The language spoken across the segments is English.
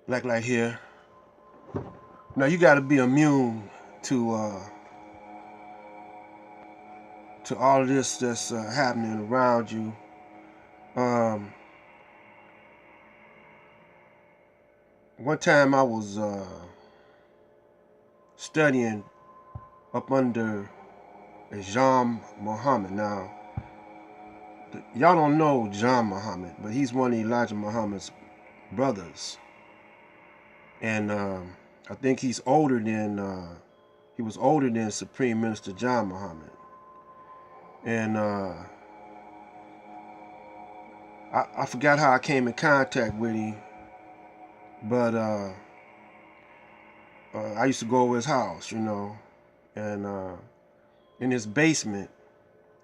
like here. Now you got to be immune to all of this that's happening around you. Um, One time I was studying up under Jean Muhammad. Now, y'all don't know John Muhammad, but he's one of Elijah Muhammad's brothers, and I think he was older than Supreme Minister John Muhammad, and I forgot how I came in contact with him, but I used to go over his house, and in his basement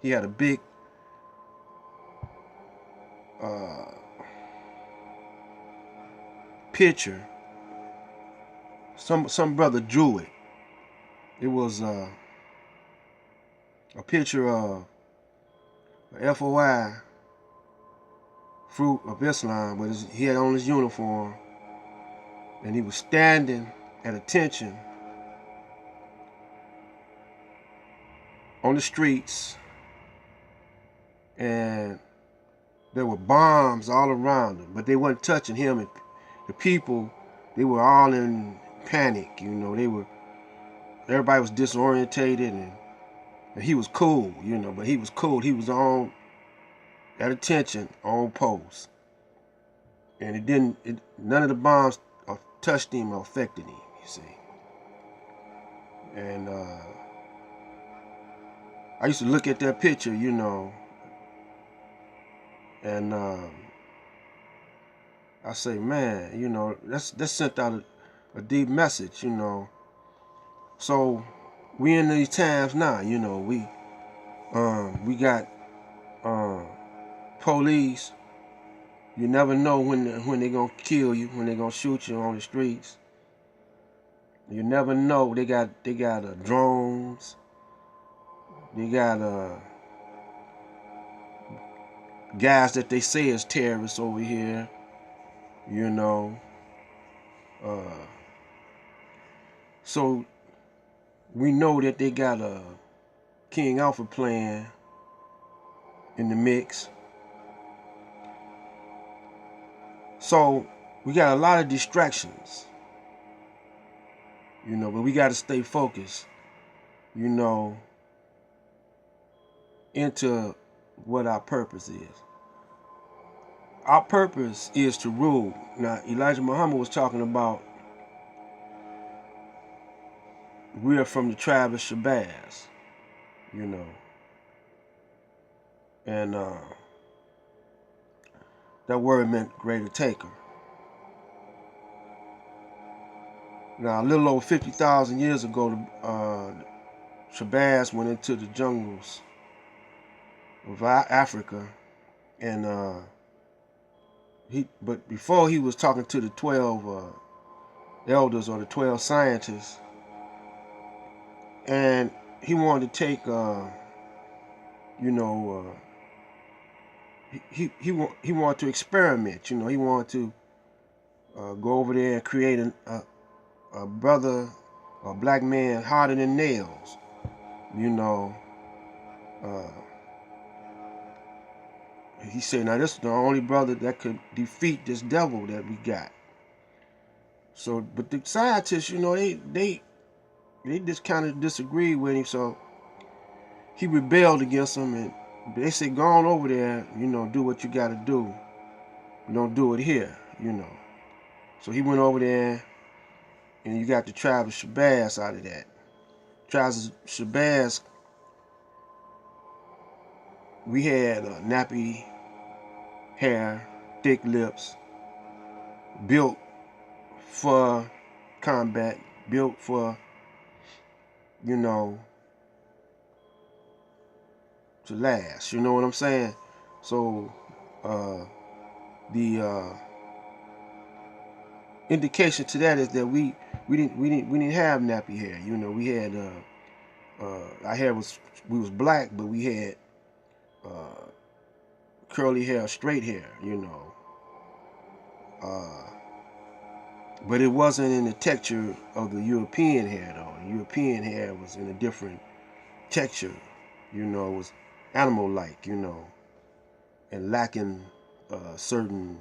he had a big uh, picture. Some brother drew it. It was a picture of FOI, Fruit of Islam, but he had on his uniform, and he was standing at attention on the streets, and there were bombs all around him, but they weren't touching him. And the people, they were all in panic. Everybody was disorientated, and he was cool, but he was cool. He was on at attention, on post, and none of the bombs touched him or affected him. You see, and I used to look at that picture, and I say, man, that sent out a deep message, So we in these times now, we got police. You never know when they gonna kill you, when they gonna shoot you on the streets. You never know. They got drones. They got guys that they say is terrorists over here. You know. Uh, so we know that they got a King Alpha plan in the mix. So we got a lot of distractions, but we got to stay focused, into what our purpose is. Our purpose is to rule. Now, Elijah Muhammad was talking about we are from the tribe of Shabazz, and that word meant greater taker. Now, a little over 50,000 years ago, Shabazz went into the jungles of Africa, and but before he was talking to the 12 elders or the 12 scientists, and he wanted to take, he wanted to experiment. He wanted to go over there and create a brother, a black man harder than nails. Uh, he said, now this is the only brother that could defeat this devil that we got. So, but the scientists, they just kind of disagreed with him. So he rebelled against them, and they said, go on over there, do what you got to do. Don't do it here. So he went over there, and you got the tribe of Shabazz out of that. Tribes of Shabazz, we had nappy hair, thick lips, built for combat, built for, to last. You know what I'm saying? So the indication to that is that we didn't have nappy hair. We had our hair we was black, but we had curly hair, straight hair. Uh, But it wasn't in the texture of the European hair, though. The European hair was in a different texture, you know, it was animal-like, you know, and lacking certain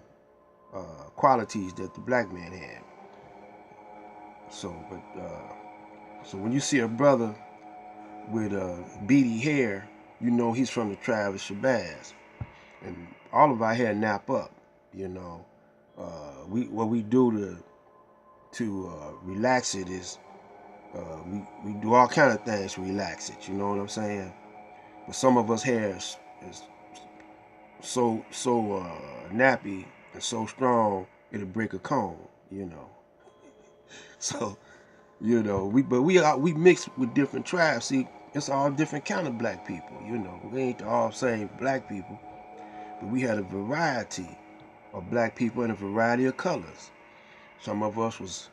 qualities that the black man had. So when you see a brother with beady hair, you know he's from the tribe of Shabazz, and all of our hair nap up. You know, what we do to relax it is we do all kind of things to relax it. You know what I'm saying? But some of us hair is so nappy and so strong it'll break a comb. You know, so you know we mix with different tribes. See, it's all different kind of black people. You know, we ain't all same black people, but we had a variety of black people and a variety of colors. Some of us was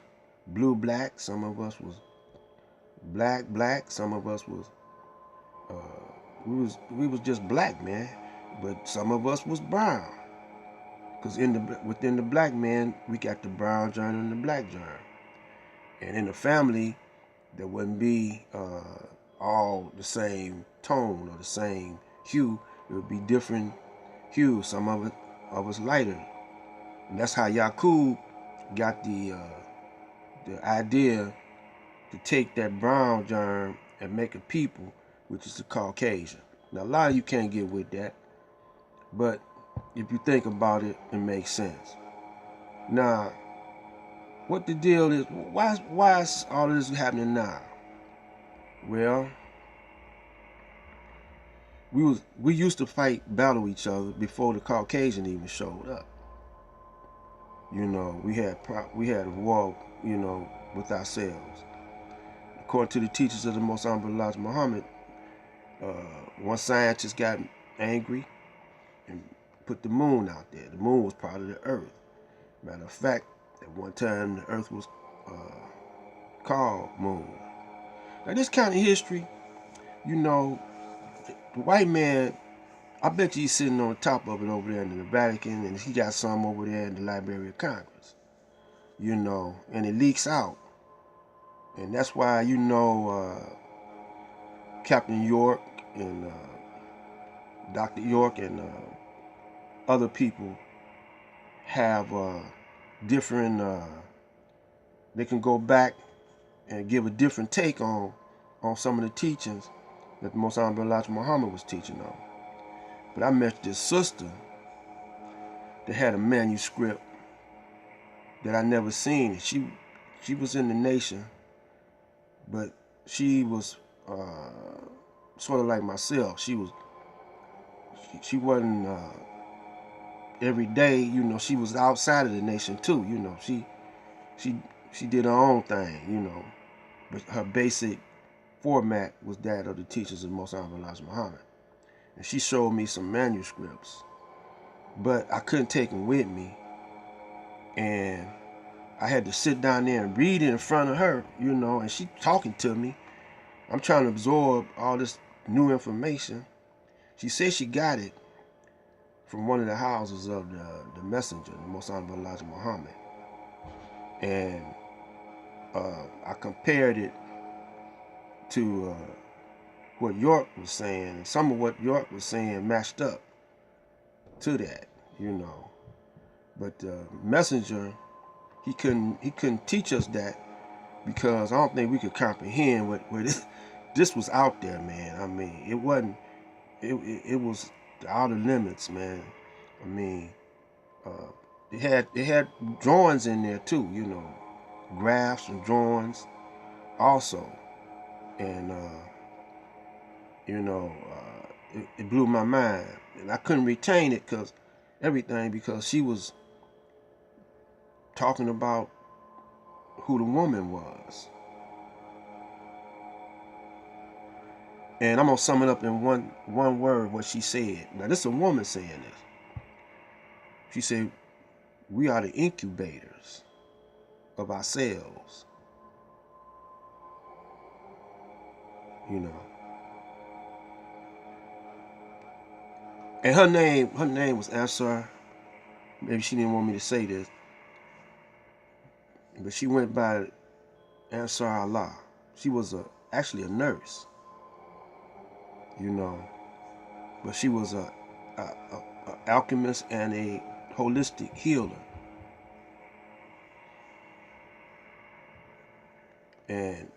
blue black, some of us was black black, some of us was uh, we was just black, man. But some of us was brown, cause within the black man we got the brown germ and the black germ, and in the family there wouldn't be all the same tone or the same hue. It would be different hues. Some of us lighter, and that's how Yakub got the idea to take that brown germ and make a people, which is the Caucasian. Now a lot of you can't get with that, but if you think about it, it makes sense. Now, what the deal is? Why is all of this happening now? Well, we used to battle each other before the Caucasian even showed up. You know, we had a war, you know, with ourselves. According to the teachers of the Most Honorable Elijah Muhammad, one scientist got angry and put the moon out there. The moon was part of the Earth. Matter of fact, at one time the Earth was called Moon. Now this kind of history, you know, the white man, I bet you he's sitting on top of it over there in the Vatican, and he got some over there in the Library of Congress. You know, and it leaks out, and that's why you know Captain York and Dr. York and other people have different. They can go back and give a different take on some of the teachings that the Most Honorable Elijah Muhammad was teaching on. But I met this sister that had a manuscript that I never seen. She was in the nation, but she was sort of like myself. She wasn't every day. You know, she was outside of the nation too. You know, she she did her own thing. You know, but her basic format was that of the teachers of Most Honorable Elijah Muhammad. And she showed me some manuscripts, but I couldn't take them with me, and I had to sit down there and read it in front of her, you know, and she talking to me. I'm trying to absorb all this new information. She said she got it from one of the houses of the messenger, the Most Honorable Elijah Muhammad. And I compared it to what York was saying, and some of what York was saying matched up to that, you know. But the messenger, he couldn't teach us that because I don't think we could comprehend what this was out there, man. I mean, it wasn't. It was the outer limits, man. I mean, it had drawings in there too, you know, graphs and drawings also, and you know, it blew my mind, and I couldn't retain it because she was talking about who the woman was. And I'm gonna sum it up in one word what she said. Now this is a woman saying this. She said, "We are the incubators of ourselves." You know. And her name was Ansar. Maybe she didn't want me to say this. but she went by Ansar Allah. She was actually a nurse, you know, but she was a alchemist and a holistic healer. And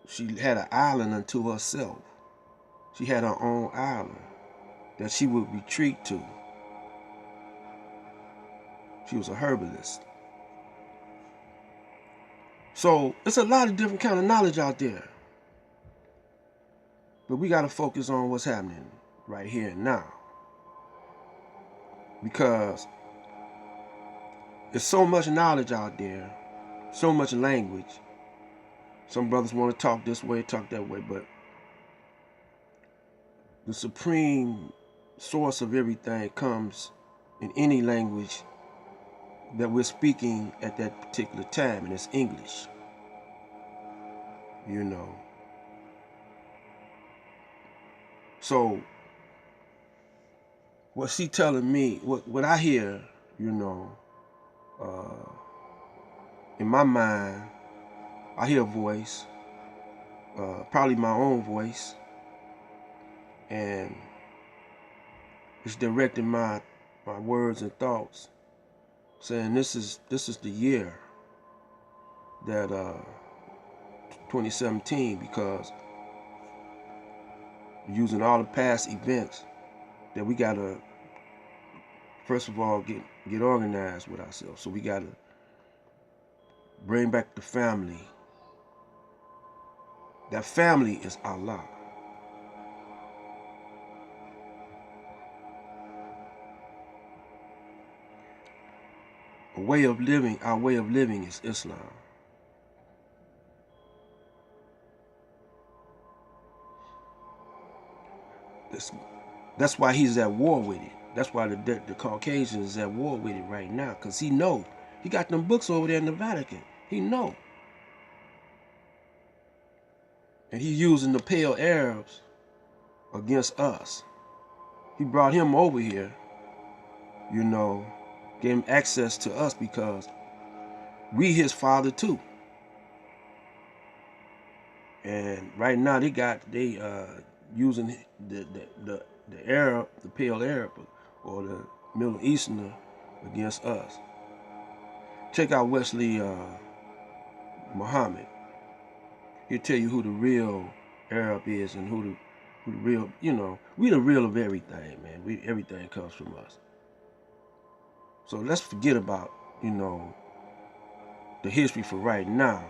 she had an island unto herself. She had her own island that she would retreat to. She was a herbalist. So it's a lot of different kind of knowledge out there. But we got to focus on what's happening right here and now. Because there's so much knowledge out there, so much language. Some brothers want to talk this way, talk that way, but the supreme source of everything comes in any language that we're speaking at that particular time, and it's English. You know. So what she telling me, what I hear, you know, in my mind, I hear a voice, probably my own voice, and it's directing my words and thoughts, saying this is the year that 2017, because using all the past events that we gotta first of all get organized with ourselves. So we gotta bring back the family. That family is Allah. Our way of living is Islam. That's why he's at war with it. That's why the Caucasian is at war with it right now, because he got them books over there in the Vatican. He know. And he using the pale Arabs against us. He brought him over here, you know, gave him access to us because we his father too. And right now they using the Arab, the pale Arab, or the Middle Easterner against us. Check out Wesley Muhammad. He'll tell you who the real Arab is and who the real, you know, we the real of everything, man. Everything comes from us. So let's forget about, you know, the history for right now.